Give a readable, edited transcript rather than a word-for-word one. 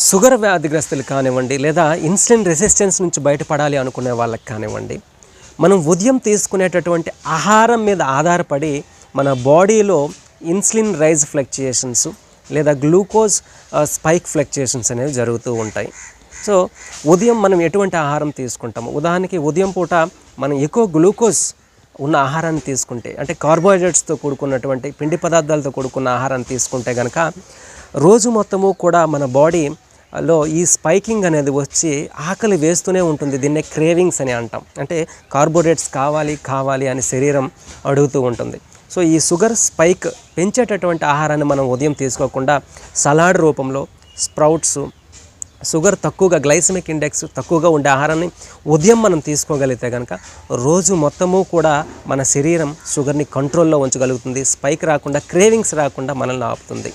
Sugar వ్యాధిగ్రస్తులు కానివ్వండి, లేదా ఇన్సులిన్ రెసిస్టెన్స్ నుంచి బయటపడాలి అనుకునే వాళ్ళకి కానివ్వండి, మనం ఉదయం తీసుకునేటటువంటి ఆహారం మీద ఆధారపడి మన బాడీలో ఇన్సులిన్ రైజ్ ఫ్లక్చుయేషన్స్ లేదా గ్లూకోజ్ స్పైక్ ఫ్లక్చుయేషన్స్ అనేవి జరుగుతూ ఉంటాయి. సో ఉదయం మనం ఎటువంటి ఆహారం తీసుకుంటాము, ఉదాహరణకి ఉదయం పూట మనం ఎక్కువ గ్లూకోజ్ ఉన్న ఆహారాన్ని తీసుకుంటే, అంటే కార్బోహైడ్రేట్స్తో కూడుకున్నటువంటి పిండి పదార్థాలతో కూడుకున్న ఆహారాన్ని తీసుకుంటే కనుక రోజు మొత్తము కూడా మన బాడీలో ఈ స్పైకింగ్ అనేది వచ్చి ఆకలి వేస్తూనే ఉంటుంది. దీన్నే క్రేవింగ్స్ అని అంటాం. అంటే కార్బోహైడ్రేట్స్ కావాలి అని శరీరం అడుగుతూ ఉంటుంది. సో ఈ షుగర్ స్పైక్ పెంచేటటువంటి ఆహారాన్ని మనం ఉదయం తీసుకోకుండా సలాడ్ రూపంలో, స్ప్రౌట్స్, షుగర్ తక్కువగా, గ్లైసెమిక్ ఇండెక్స్ తక్కువగా ఉండే ఆహారాన్ని ఉదయం మనం తీసుకోగలిగితే కనుక రోజు మొత్తము కూడా మన శరీరం షుగర్ని కంట్రోల్లో ఉంచగలుగుతుంది. స్పైక్ రాకుండా, క్రేవింగ్స్ రాకుండా మనల్ని ఆపుతుంది.